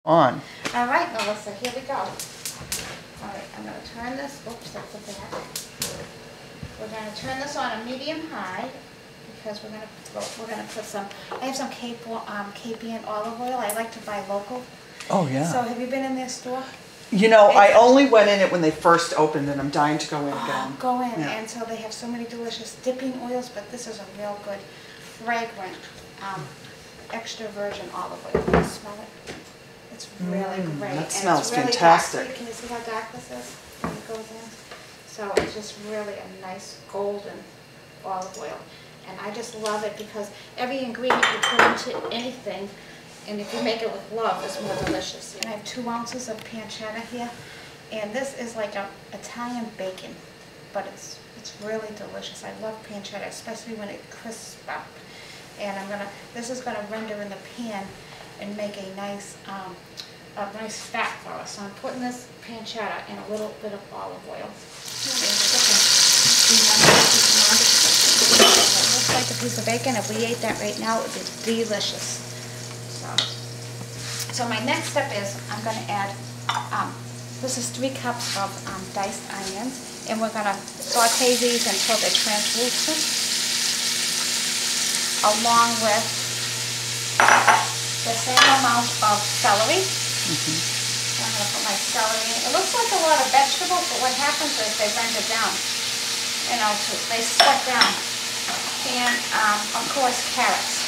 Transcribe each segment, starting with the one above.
On. All right, Melissa, here we go. All right, I'm going to turn this, oops, that's a back. We're going to turn this on a medium-high because we're going to put some, I have some Capian olive oil. I like to buy local. Oh, yeah. So have you been in their store? You know, I only went in it when they first opened, and I'm dying to go in again. Go in, yeah. And so they have so many delicious dipping oils, but this is a real good, fragrant, extra virgin olive oil. Can you smell it? It's really great. That and smells it's really fantastic. Dark. Can you see how dark this is when it goes in? So it's just really a nice golden olive oil. And I just love it because every ingredient you put into anything, and if you make it with love, it's more delicious. And I have 2 ounces of pancetta here. And this is like a Italian bacon, but it's really delicious. I love pancetta, especially when it crisps up. And this is gonna render in the pan and make a nice fat for us. So I'm putting this pancetta in a little bit of olive oil. It looks like a piece of bacon. If we ate that right now, it would be delicious. So my next step is I'm going to add, this is 3 cups of diced onions, and we're going to saute these until they're translucent, along with the same amount of celery. I'm going to put my celery in. It looks like a lot of vegetables, but what happens is they render down. You know, they sweat down. And, of course, carrots.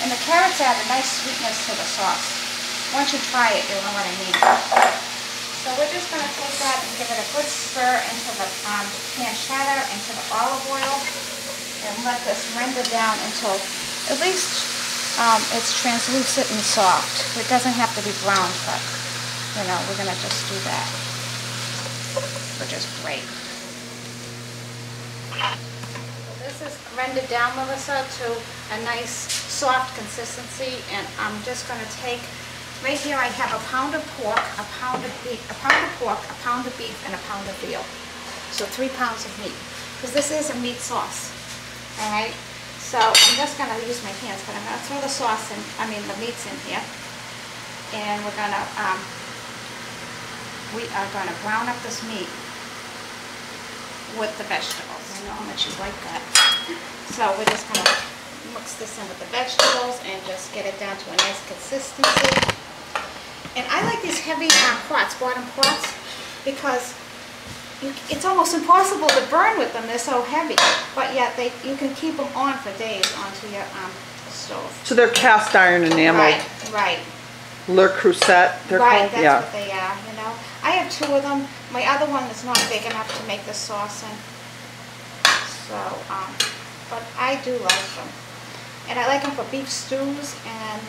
And the carrots add a nice sweetness to the sauce. Once you try it, you'll know what I mean. So we're just going to take that and give it a good stir into the pancetta, into the olive oil, and let this render down until at least it's translucent and soft. It doesn't have to be brown, but you know, we're going to just do that, which is great. This is rendered down, Melissa, to a nice soft consistency, and I'm just going to take, right here I have a pound of pork, a pound of beef, a pound of beef, and a pound of veal. So 3 pounds of meat, because this is a meat sauce. All right. So I'm just going to use my hands, but I'm going to throw the sauce in, the meats in here, and we are going to brown up this meat with the vegetables. I know how much you like that. So we're just going to mix this in with the vegetables and just get it down to a nice consistency. And I like these heavy bottom pots, because it's almost impossible to burn with them. They're so heavy, but yet you can keep them on for days onto your stove. So they're cast iron enameled. Right. Le Crusette, they're called? That's what they are, you know. I have 2 of them. My other one is not big enough to make the sauce in. So, but I do like them. And I like them for beef stews, and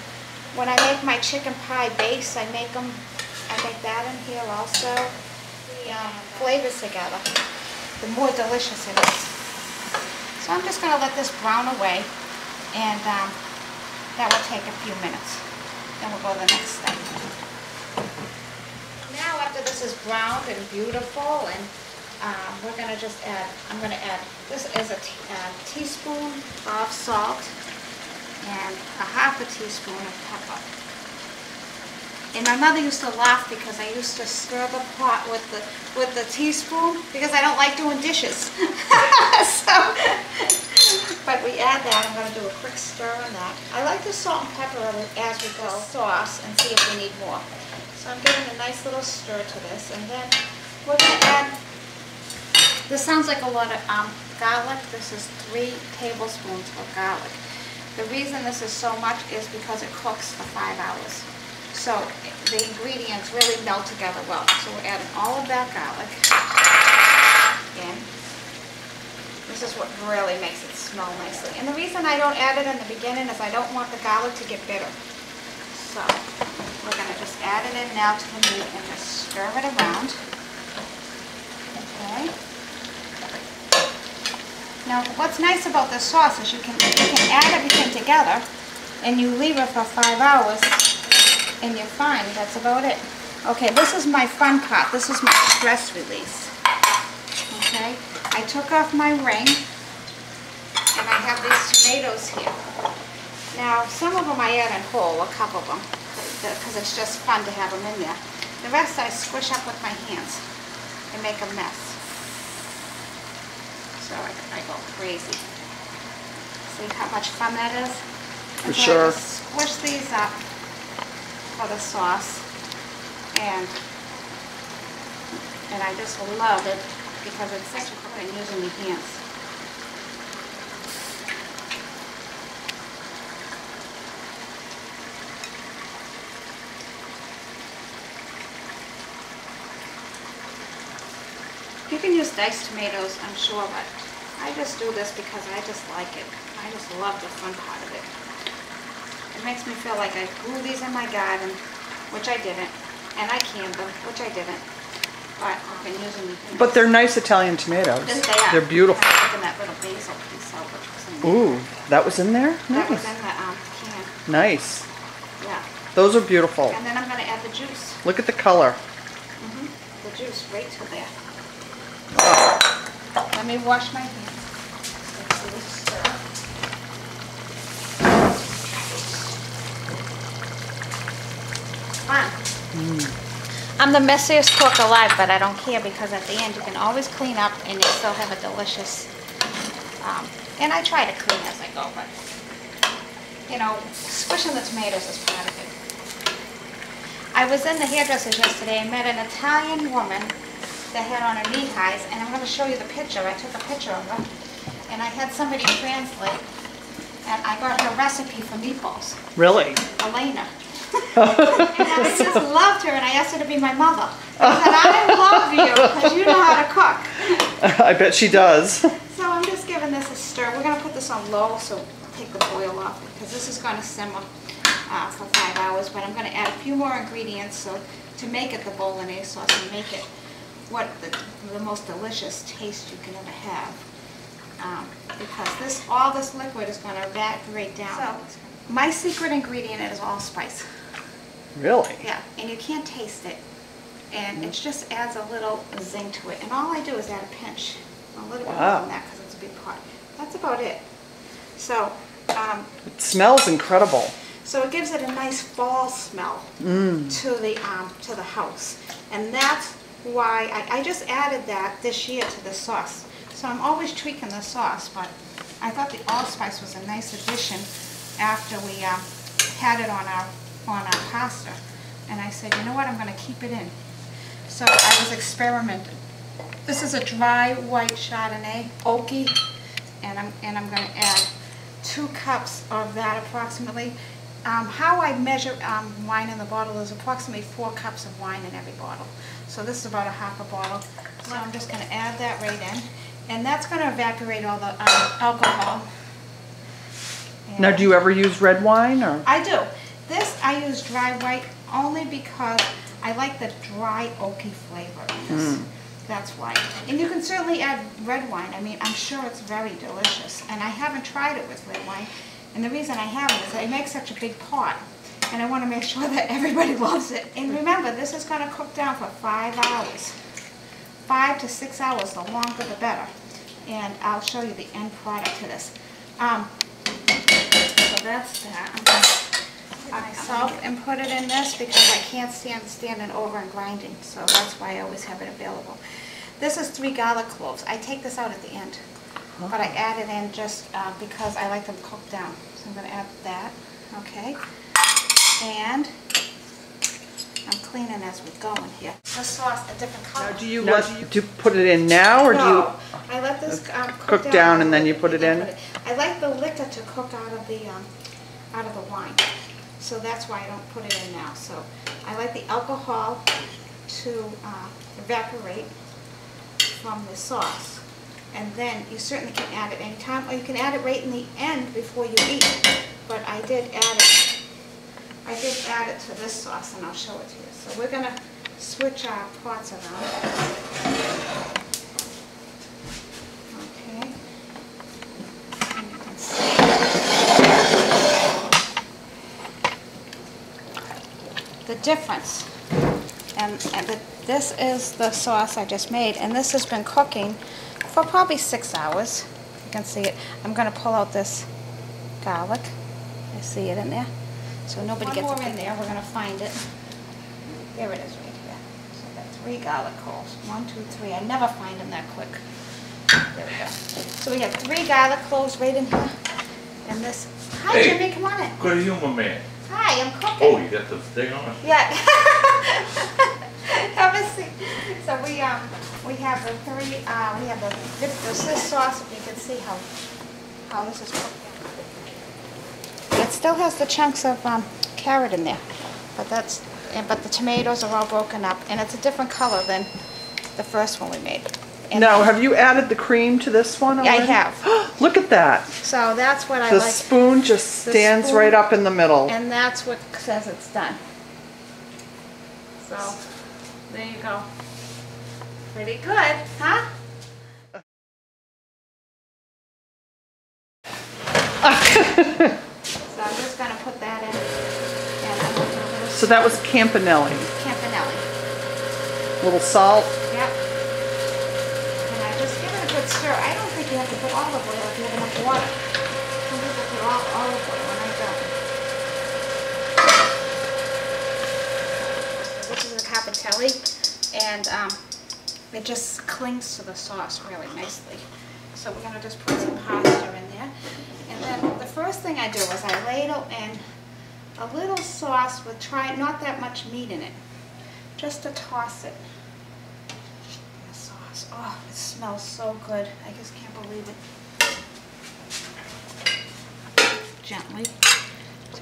when I make my chicken pie base, I make that in here also. Flavors together, the more delicious it is. So I'm just going to let this brown away, and that will take a few minutes. Then we'll go to the next step. Now after this is browned and beautiful, and we're going to just add, I'm going to add, this is a teaspoon of salt and a ½ teaspoon of pepper. And my mother used to laugh because I used to stir the pot with the teaspoon, because I don't like doing dishes. But we add that. I'm going to do a quick stir on that. I like the salt and pepper as we go. Sauce, and see if we need more. So I'm giving a nice little stir to this, and then we're going to add. This sounds like a lot of garlic. This is 3 tablespoons of garlic. The reason this is so much is because it cooks for 5 hours. So the ingredients really melt together well. So we're adding all of that garlic in. This is what really makes it smell nicely. And the reason I don't add it in the beginning is I don't want the garlic to get bitter. So we're going to just add it in now to the meat and just stir it around. Okay. Now what's nice about this sauce is you can add everything together and you leave it for 5 hours. And you're fine. That's about it. Okay, this is my fun part. This is my stress release. Okay, I took off my ring, and I have these tomatoes here. Now, some of them I add in whole, a couple of them. because it's just fun to have them in there. The rest I squish up with my hands and make a mess. So I go crazy. See how much fun that is? For sure. I just squish these up for the sauce, and I just love it because it's such a quick and using my hands. You can use diced tomatoes, I'm sure, but I just do this because I just like it. I just love the fun part of it. It makes me feel like I grew these in my garden, which I didn't, and I canned them, which I didn't, but I've been using them. But they're nice Italian tomatoes. Yes, they are. They're beautiful. I'm taking that little basil piece out, which was in there. Ooh, that was in there? That was Nice. in the can. Nice. Yeah. Those are beautiful. And then I'm going to add the juice. Look at the color. The juice right to there. Oh. Let me wash my hands. Let's do a stir. Fun. I'm the messiest cook alive, but I don't care because at the end you can always clean up and you still have a delicious, and I try to clean as I go, but you know, squishing the tomatoes is part of it. I was in the hairdresser's yesterday and met an Italian woman that had on her knee highs, and I'm going to show you the picture. I took a picture of her, and I had somebody translate, and I got her recipe for meatballs. Really? Elena. And I just loved her, and I asked her to be my mother. I said, I love you because you know how to cook. I bet she does. So I'm just giving this a stir. We're going to put this on low, so take the boil off, because this is going to simmer for 5 hours, but I'm going to add a few more ingredients so to make it the Bolognase sauce and make it what the most delicious taste you can ever have, because all this liquid is going to evaporate down. So my secret ingredient is allspice. Really? Yeah, and you can't taste it, and it just adds a little zing to it. And all I do is add a pinch, a little bit more than that because it's a big pot. That's about it. So it smells incredible. So it gives it a nice fall smell to the house, and that's why I just added that this year to the sauce. So I'm always tweaking the sauce, but I thought the allspice was a nice addition after we had it on our pasta, and I said, you know what, I'm going to keep it in. So I was experimenting. This is a dry white Chardonnay, oaky, and I'm going to add 2 cups of that approximately. How I measure wine in the bottle is approximately 4 cups of wine in every bottle. So this is about a half a bottle. So I'm just going to add that right in, and that's going to evaporate all the alcohol. And Now, do you ever use red wine, or? I do. This I use dry white only because I like the dry oaky flavor in this. That's why. And you can certainly add red wine. I mean, I'm sure it's very delicious. And I haven't tried it with red wine. And the reason I haven't is I make such a big pot, and I want to make sure that everybody loves it. And remember, this is going to cook down for 5 hours. 5 to 6 hours, the longer the better. And I'll show you the end product to this. So that's that. I'm going to myself and put it in this because I can't stand standing over and grinding, so that's why I always have it available. This is 3 garlic cloves. I take this out at the end, but I add it in just because I like them cooked down. So I'm going to add that, okay? And I'm cleaning as we go in here. The sauce a different color. Now, do you put it in now, or do you? I let this cook down and then you put it in? I like the liquor to cook out of the wine. So that's why I don't put it in now. So I like the alcohol to evaporate from the sauce. And then you certainly can add it anytime, or you can add it right in the end before you eat. But I did add it. I did add it to this sauce, and I'll show it to you. So we're going to switch our pots around. Okay. And you can see the difference. And this is the sauce I just made, and this has been cooking for probably 6 hours. You can see it. I'm going to pull out this garlic. I see it in there. so nobody gets a in there. We're gonna find it. There it is right here. So I got 3 garlic cloves. 1, 2, 3. I never find them that quick. There we go. So we have 3 garlic cloves right in here. And this. Hi, Hey, Jimmy, come on in. good humor, man. Hi, I'm cooking. Oh, you got the thing on? Yeah. Have a seat. So we have the 3. We have the sauce. If you can see how this is cooked. It still has the chunks of carrot in there, but the tomatoes are all broken up, and it's a different color than the first one we made. And Now, have you added the cream to this one already? I have. Look at that. So that's what I The like. spoon just The stands spoon, right up in the middle. and that's what says it's done. So there you go. Pretty good, huh? So I'm just going to put that in. And So that was campanelli. Campanella. Little salt. Yep. And I just give it a good stir. I don't think you have to put olive oil if you have enough water. Some people put olive oil and I don't. This is the Campanella, and it just clings to the sauce really nicely. So we're going to just put some pasta in there. And then the first thing I do is I ladle in a little sauce with not that much meat in it, just to toss it. The sauce, oh, it smells so good. I just can't believe it. Gently,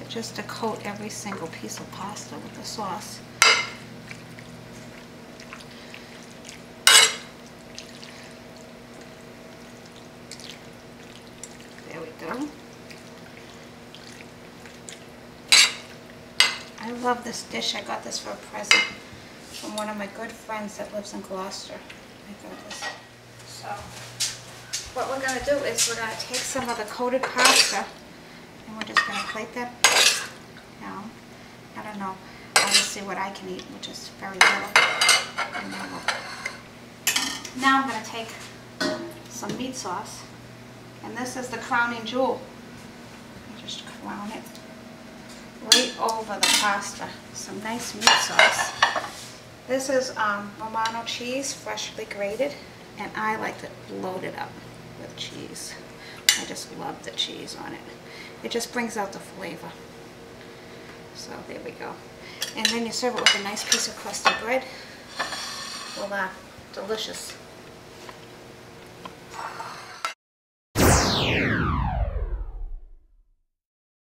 just to coat every single piece of pasta with the sauce. There we go. I love this dish. I got this for a present from one of my good friends that lives in Gloucester. I got this. So what we're going to do is we're going to take some of the coated pasta and we're just going to plate that down. I don't know. I'll just see what I can eat, which is very little. And then now I'm going to take some meat sauce. And this is the crowning jewel. You just crown it right over the pasta. Some nice meat sauce. This is Romano cheese, freshly grated, and I like to load it up with cheese. I just love the cheese on it. It just brings out the flavor. So there we go. And then you serve it with a nice piece of crusty bread. Voila, delicious.